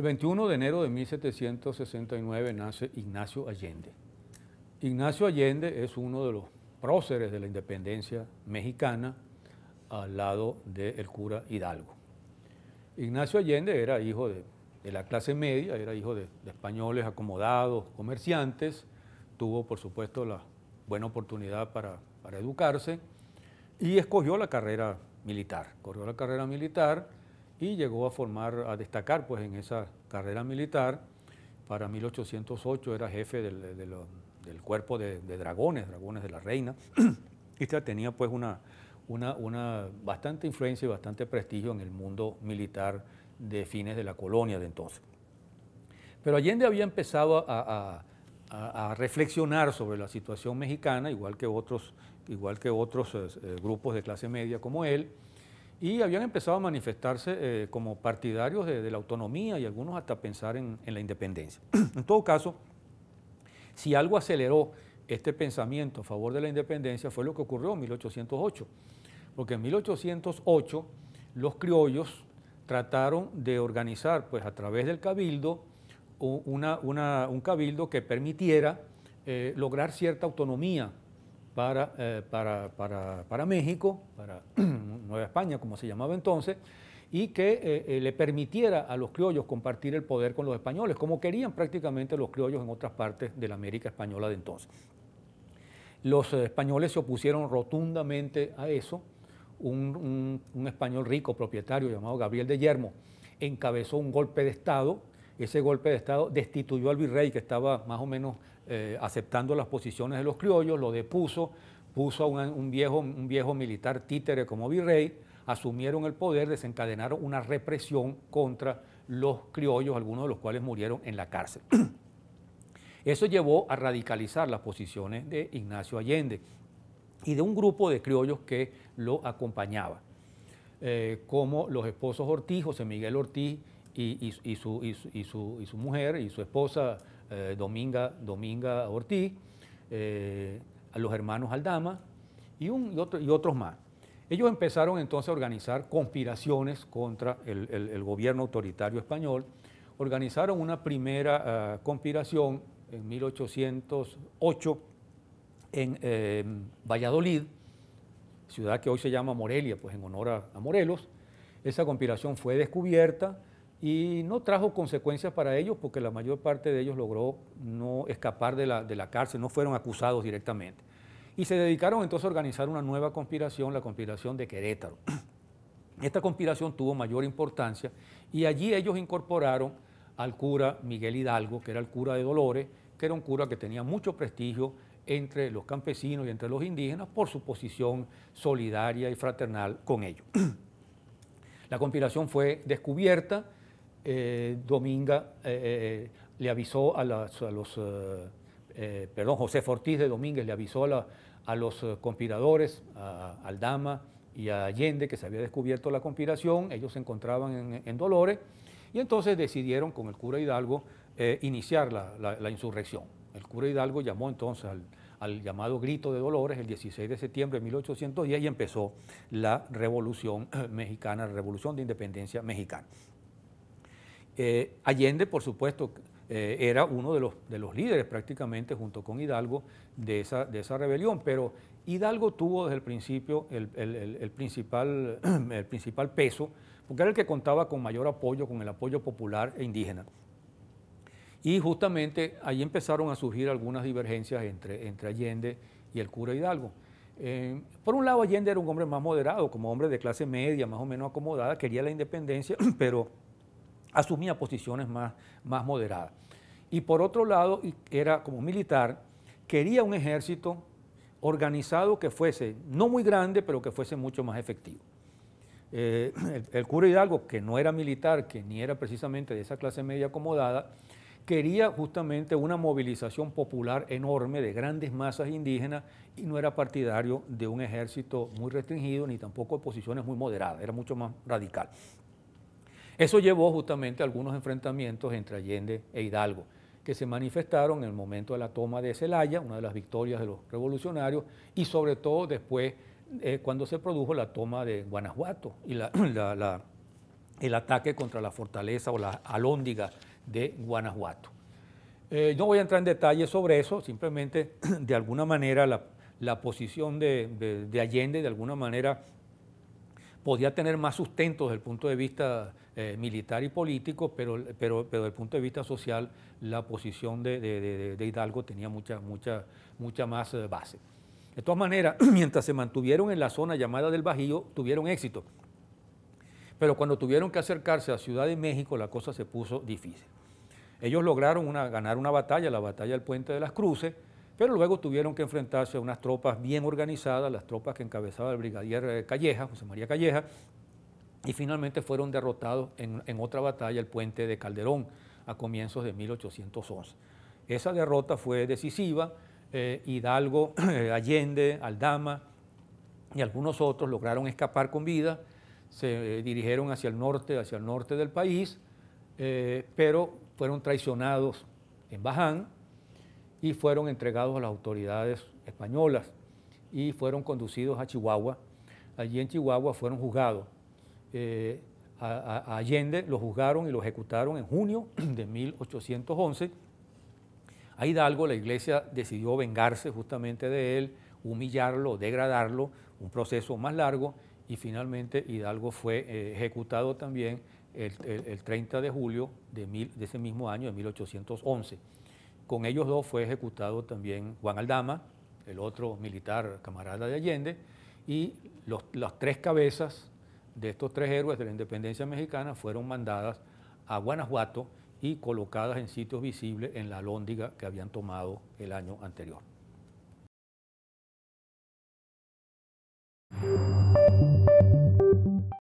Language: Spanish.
21 de enero de 1769 nace Ignacio Allende. Ignacio Allende es uno de los próceres de la independencia mexicana al lado del cura Hidalgo. Ignacio Allende era hijo de la clase media, era hijo de españoles acomodados, comerciantes, tuvo por supuesto la buena oportunidad para educarse y escogió la carrera militar. Corrió la carrera militar y llegó a destacar pues, en esa carrera militar. Para 1808 era jefe del cuerpo de dragones de la reina, y tenía pues una bastante influencia y bastante prestigio en el mundo militar de fines de la colonia de entonces. Pero Allende había empezado a reflexionar sobre la situación mexicana, igual que otros grupos de clase media como él, y habían empezado a manifestarse como partidarios de la autonomía y algunos hasta pensar en la independencia. En todo caso, si algo aceleró este pensamiento a favor de la independencia fue lo que ocurrió en 1808, porque en 1808 los criollos trataron de organizar pues, a través del cabildo un cabildo que permitiera lograr cierta autonomía para México, para Nueva España, como se llamaba entonces, y que le permitiera a los criollos compartir el poder con los españoles, como querían prácticamente los criollos en otras partes de la América española de entonces. Los españoles se opusieron rotundamente a eso. Un español rico, propietario, llamado Gabriel de Yermo, encabezó un golpe de Estado. Ese golpe de Estado destituyó al virrey, que estaba más o menos aceptando las posiciones de los criollos, lo depuso, puso a un viejo militar títere como virrey, asumieron el poder, desencadenaron una represión contra los criollos, algunos de los cuales murieron en la cárcel. Eso llevó a radicalizar las posiciones de Ignacio Allende y de un grupo de criollos que lo acompañaba, como los esposos Ortiz, José Miguel Ortiz y su mujer y su esposa Dominga Ortiz, a los hermanos Aldama y otros más. Ellos empezaron entonces a organizar conspiraciones contra el gobierno autoritario español. Organizaron una primera conspiración en 1808 en Valladolid, ciudad que hoy se llama Morelia, pues en honor a Morelos. Esa conspiración fue descubierta y no trajo consecuencias para ellos porque la mayor parte de ellos logró no escapar de la cárcel, no fueron acusados directamente. Y se dedicaron entonces a organizar una nueva conspiración, la conspiración de Querétaro. Esta conspiración tuvo mayor importancia y allí ellos incorporaron al cura Miguel Hidalgo, que era el cura de Dolores, que era un cura que tenía mucho prestigio entre los campesinos y entre los indígenas por su posición solidaria y fraternal con ellos. La conspiración fue descubierta. Dominga le avisó José Ortiz de Domínguez le avisó a los conspiradores, a Aldama y a Allende, que se había descubierto la conspiración. Ellos se encontraban en Dolores y entonces decidieron con el cura Hidalgo iniciar la insurrección. El cura Hidalgo llamó entonces al llamado Grito de Dolores el 16 de septiembre de 1810 y empezó la Revolución Mexicana, la Revolución de Independencia Mexicana. Allende, por supuesto, era uno de los líderes prácticamente junto con Hidalgo de esa rebelión, pero Hidalgo tuvo desde el principio el principal peso, porque era el que contaba con mayor apoyo, con el apoyo popular e indígena. Y justamente ahí empezaron a surgir algunas divergencias entre Allende y el cura Hidalgo. Por un lado, Allende era un hombre más moderado, como hombre de clase media, más o menos acomodada, quería la independencia, pero asumía posiciones más moderadas. Y por otro lado, era como militar, quería un ejército organizado que fuese no muy grande, pero que fuese mucho más efectivo. El cura Hidalgo, que no era militar, que ni era precisamente de esa clase media acomodada, quería justamente una movilización popular enorme de grandes masas indígenas y no era partidario de un ejército muy restringido ni tampoco de posiciones muy moderadas, era mucho más radical. Eso llevó justamente a algunos enfrentamientos entre Allende e Hidalgo, que se manifestaron en el momento de la toma de Celaya, una de las victorias de los revolucionarios, y sobre todo después cuando se produjo la toma de Guanajuato y el ataque contra la fortaleza o la alhóndiga de Guanajuato. No voy a entrar en detalles sobre eso, simplemente de alguna manera la posición de Allende de alguna manera podía tener más sustento desde el punto de vista militar y político, pero desde el punto de vista social la posición de Hidalgo tenía mucha más base. De todas maneras, mientras se mantuvieron en la zona llamada del Bajío, tuvieron éxito. Pero cuando tuvieron que acercarse a Ciudad de México, la cosa se puso difícil. Ellos lograron ganar una batalla, la batalla del Puente de las Cruces, pero luego tuvieron que enfrentarse a unas tropas bien organizadas, las tropas que encabezaba el brigadier Calleja, José María Calleja, y finalmente fueron derrotados en otra batalla, el Puente de Calderón, a comienzos de 1811. Esa derrota fue decisiva. Hidalgo, Allende, Aldama y algunos otros lograron escapar con vida, se dirigieron hacia el norte del país, pero fueron traicionados en Baján y fueron entregados a las autoridades españolas y fueron conducidos a Chihuahua. Allí en Chihuahua fueron juzgados. A Allende lo juzgaron y lo ejecutaron en junio de 1811. A Hidalgo la iglesia decidió vengarse justamente de él, humillarlo, degradarlo, un proceso más largo, y finalmente Hidalgo fue ejecutado también el 30 de julio de ese mismo año, de 1811. Con ellos dos fue ejecutado también Juan Aldama, el otro militar camarada de Allende, y las tres cabezas de estos tres héroes de la independencia mexicana fueron mandadas a Guanajuato y colocadas en sitios visibles en la alhóndiga que habían tomado el año anterior.